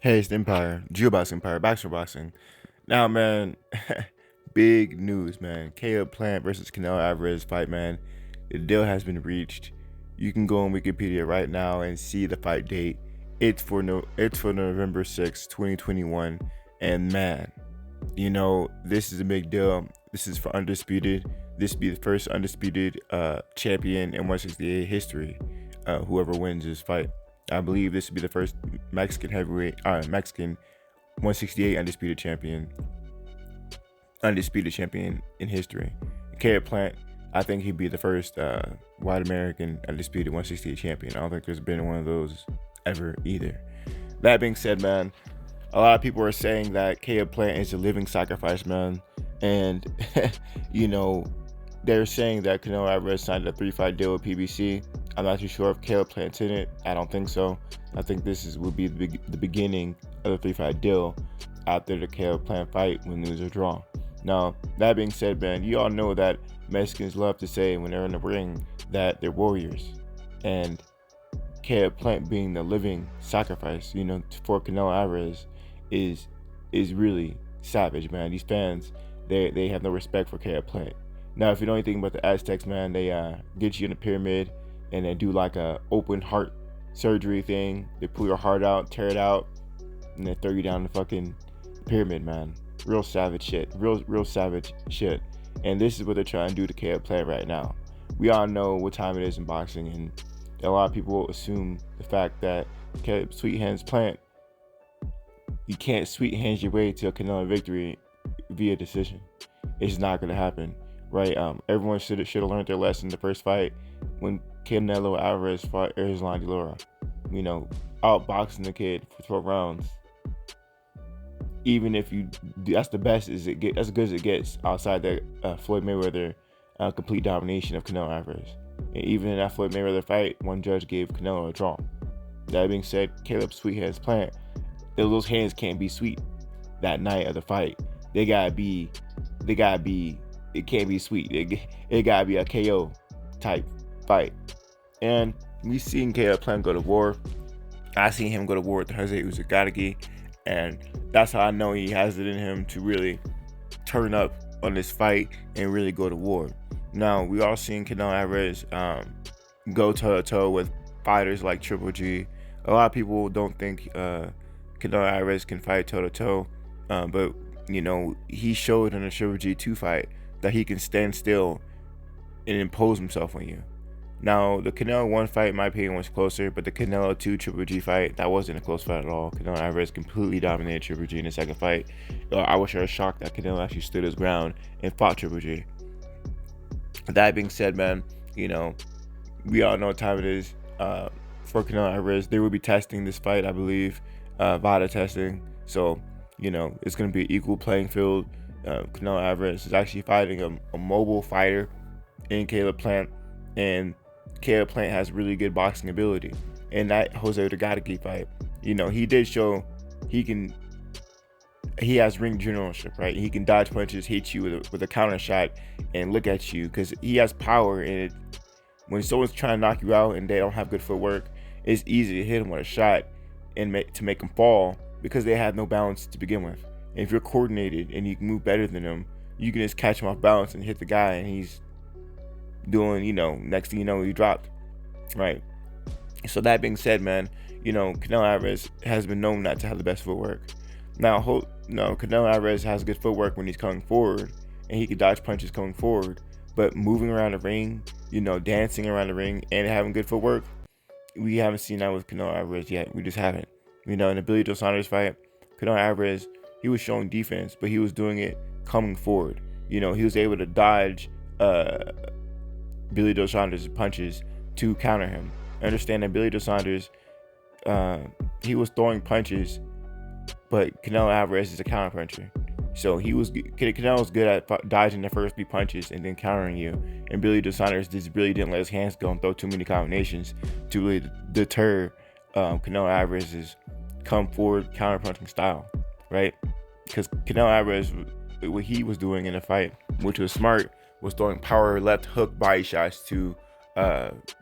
Hey, it's the Empire, Geobox Empire, Boxer Boxing. Now, man, big news, man. Caleb Plant versus Canelo Alvarez fight, man. The deal has been reached. You can go on Wikipedia right now and see the fight date. It's for November 6th, 2021. And man, this is a big deal. This is for undisputed. This will be the first undisputed champion in 168 history. Whoever wins this fight. I believe this would be the first Mexican 168 undisputed champion in history. Caleb Plant, I think he'd be the first white American undisputed 168 champion. I don't think there's been one of those ever either. That being said, man, a lot of people are saying that Caleb Plant is a living sacrifice, man, and they're saying that Canelo Alvarez signed a 3-fight deal with PBC. I'm not too sure if Caleb Plant's in it. I don't think so. I think this will be the beginning of the 3-fight deal after the Caleb Plant fight, win, lose, or draw. Now, that being said, man, you all know that Mexicans love to say when they're in the ring that they're warriors. And Caleb Plant being the living sacrifice, for Canelo Alvarez is really savage, man. These fans, they have no respect for Caleb Plant. Now, if you know anything about the Aztecs, man, they get you in a pyramid and they do like a open heart surgery thing. They pull your heart out, tear it out, and they throw you down the fucking pyramid, man. Real savage shit. Real savage shit. And this is what they're trying to do to Caleb Plant right now. We all know what time it is in boxing, and a lot of people assume the fact that Caleb Sweet Hands Plant, you can't sweet hands your way to a Canelo victory via decision. It's not gonna happen, right? Everyone should have learned their lesson the first fight when Canelo Alvarez fought Arizlan de Lara. Outboxing the kid for 12 rounds. Even if that's the best as it gets, as good as it gets outside the Floyd Mayweather complete domination of Canelo Alvarez. And even in that Floyd Mayweather fight, one judge gave Canelo a draw. That being said, Caleb Sweet Hands Plant, those hands can't be sweet that night of the fight. It can't be sweet. It gotta be a KO type fight. And we seen Caleb Plant go to war. I seen him go to war with Jose Uzcategui, and that's how I know he has it in him to really turn up on this fight and really go to war. Now, we all seen Canelo Alvarez go toe-to-toe with fighters like Triple G. A lot of people don't think Canelo Alvarez can fight toe-to-toe, but he showed in the Triple G2 fight that he can stand still and impose himself on you. Now, the Canelo 1 fight, in my opinion, was closer, but the Canelo 2 Triple G fight, that wasn't a close fight at all. Canelo Alvarez completely dominated Triple G in the second fight. I was shocked that Canelo actually stood his ground and fought Triple G. That being said, man, we all know what time it is for Canelo Alvarez. They will be testing this fight, I believe, VADA testing. So, it's going to be an equal playing field. Canelo Alvarez is actually fighting a mobile fighter in Caleb Plant, and Caleb Plant has really good boxing ability. In that Jose Uzcategui fight, he did show he has ring generalship, right? He can dodge punches, hit you with a counter shot, and look at you because he has power. And when someone's trying to knock you out and they don't have good footwork, it's easy to hit them with a shot and to make them fall because they have no balance to begin with. And if you're coordinated and you can move better than them, you can just catch him off balance and hit the guy, and he's doing, next thing you know, he dropped, right? So that being said, man, Canelo Alvarez has been known not to have the best footwork. Now, Canelo Alvarez has good footwork when he's coming forward, and he can dodge punches coming forward, but moving around the ring, dancing around the ring and having good footwork, we haven't seen that with Canelo Alvarez yet. We just haven't. In the Billy Joe Saunders fight, Canelo Alvarez, he was showing defense, but he was doing it coming forward. He was able to dodge Billy Joe Saunders' punches to counter him. Understand that Billy Joe Saunders, he was throwing punches, but Canelo Alvarez is a counter puncher. So Canelo's good at dodging the first 3 punches and then countering you. And Billy Joe Saunders just really didn't let his hands go and throw too many combinations to really deter Canelo Alvarez's come forward counter punching style, right? Because Canelo Alvarez, what he was doing in the fight, which was smart, was throwing power left hook body shots to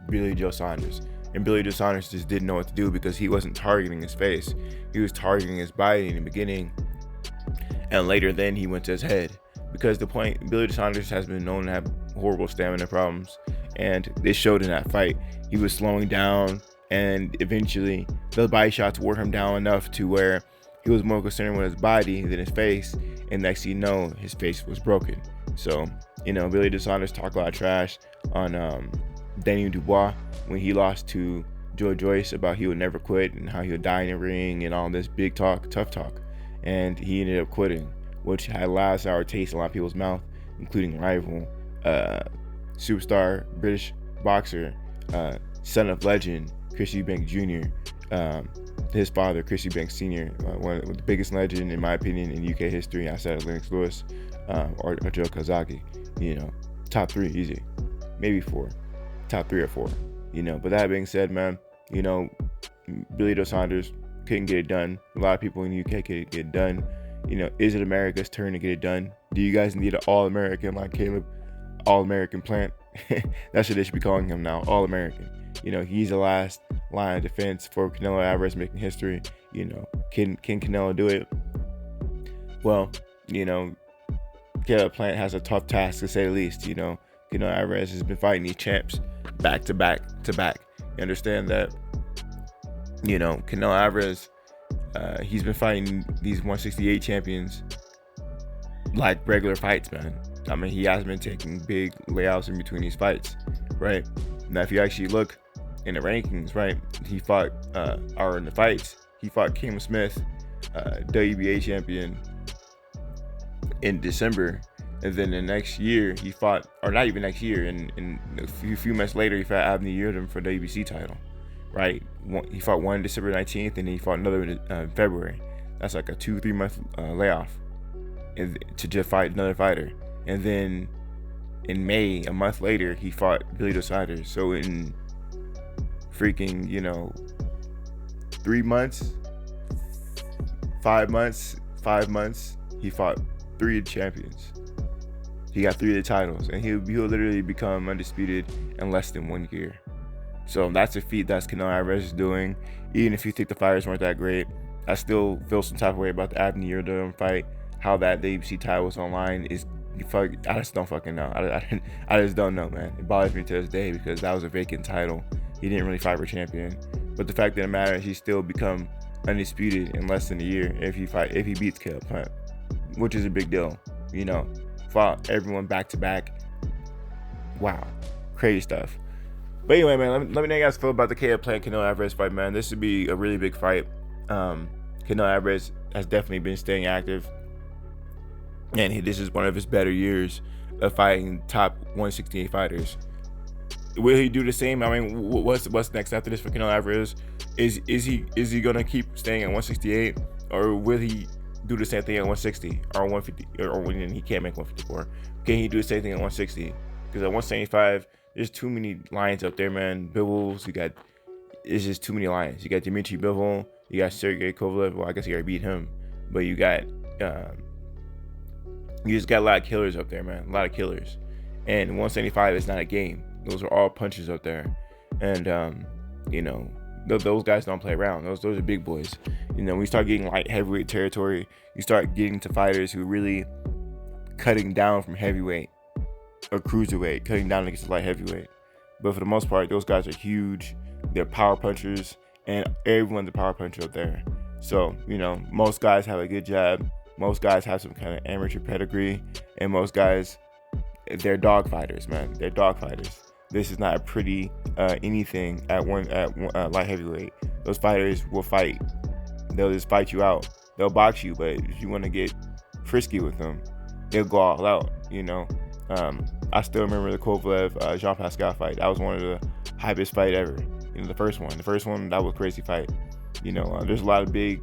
Billy Joe Saunders. and Billy Joe Saunders just didn't know what to do because he wasn't targeting his face. He was targeting his body in the beginning, and later then he went to his head. Because Billy Joe Saunders has been known to have horrible stamina problems, and this showed in that fight. He was slowing down, and eventually those body shots wore him down enough to where he was more concerned with his body than his face, and next thing you know, his face was broken. So, Billy Joe Saunders talked a lot of trash on Daniel Dubois when he lost to Joe Joyce about he would never quit and how he would die in the ring and all this big talk, tough talk. And he ended up quitting, which had a last sour taste in a lot of people's mouth, including rival, superstar British boxer, son of legend, Chris Eubanks Jr., his father, Chris Eubanks Sr., one of the biggest legend, in my opinion, in UK history outside of Lennox Lewis or Joe Kazaki. Top 3 easy, maybe 4, top 3 or 4. But that being said, man, Billy Joe Saunders couldn't get it done. A lot of people in the UK couldn't get it done. Is it America's turn to get it done? Do you guys need an All-American like Caleb? All-American Plant? That's what they should be calling him now, All-American. He's the last line of defense for Canelo Alvarez making history. Can Canelo do it? Well, Caleb Plant has a tough task to say the least. Canelo Alvarez has been fighting these champs back to back to back. You understand that? Canelo Alvarez, he's been fighting these 168 champions like regular fights, man. I mean, he has been taking big layouts in between these fights, right? Now, if you actually look in the rankings, right, he fought, or in the fights, he fought Cam Smith, WBA champion, in December. And then the next year, he fought, or not even next year, in a few months later, he fought Abney Yildirim for the WBC title, right? He fought one December 19th, and then he fought another in February. That's like a 2-3 month layoff to just fight another fighter. And then in May, a month later, he fought Billy Joe Saunders. So in freaking, 3 months, 5 months, he fought 3 champions. He got 3 of the titles, and he'll literally become undisputed in less than 1 year. So that's a feat that's Canelo Alvarez is doing. Even if you think the fighters weren't that great, I still feel some type of way about the Abney Yildirim fight. How that the WBC title was online is, I just don't fucking know. I just don't know, man. It bothers me to this day because that was a vacant title. He didn't really fight for champion. But the fact that it matters, he's still become undisputed in less than a year if he beats Caleb Plant, which is a big deal. Fought everyone back to back. Wow, crazy stuff. But anyway, man, let me know how you guys feel about the Caleb Plant Canelo Alvarez fight, man. This would be a really big fight. Canelo Alvarez has definitely been staying active, and this is one of his better years of fighting top 168 fighters. Will he do the same? I mean, what's next after this for Canelo Alvarez? Is he gonna keep staying at 168, or will he do the same thing at 160 or 150, or when he can't make 154? Can he do the same thing at 160? Because at 175, there's too many lions up there, man. Bivol, it's just too many lions. You got Dimitri Bivol, you got Sergey Kovalev. Well, I guess you already beat him, but you just got a lot of killers up there, man. A lot of killers. And 175 is not a game. Those are all punches up there. And, those guys don't play around. Those are big boys. When you start getting light heavyweight territory, you start getting to fighters who really cutting down from heavyweight or cruiserweight, cutting down against the light heavyweight. But for the most part, those guys are huge. They're power punchers, and everyone's a power puncher up there. So, most guys have a good jab. Most guys have some kind of amateur pedigree, and most guys, they're dog fighters, man. They're dog fighters. This is not a pretty anything at light heavyweight. Those fighters will fight. They'll just fight you out. They'll box you, but if you want to get frisky with them, they'll go all out. I still remember the Kovalev Jean Pascal fight. That was one of the hypest fight ever. The first one, that was a crazy fight. There's a lot of big,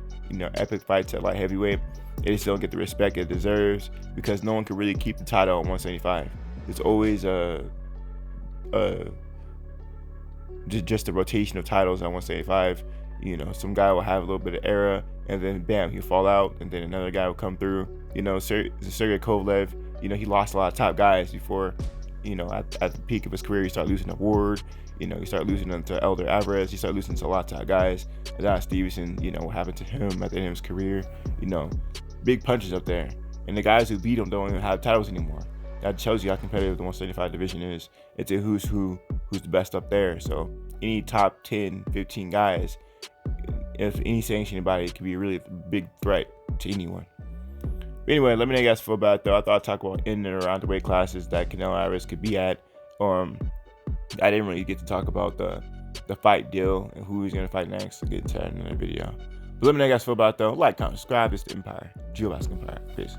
epic fights at light heavyweight. They just don't get the respect it deserves because no one can really keep the title at 175. It's always just a rotation of titles at 175. Some guy will have a little bit of era, and then bam, he'll fall out, and then another guy will come through. Sergey Kovalev, he lost a lot of top guys before at the peak of his career, you start losing to Ward. You start losing to Elder Alvarez. You start losing to a lot of guys. Adonis Stevenson, what happened to him at the end of his career. Big punches up there. And the guys who beat him don't even have titles anymore. That shows you how competitive the 175 division is. It's a who's the best up there. So any top 10, 15 guys, if any sanctioned body, could be a really big threat to anyone. But anyway, let me know how you guys feel about it, though. I thought I'd talk about in and around the weight classes that Canelo Alvarez could be at. I didn't really get to talk about the fight deal and who he's going to fight next. I'll get into that in another video. But let me know how you guys feel about it, though. Like, comment, subscribe. It's the Empire. Geobasket Empire. Peace.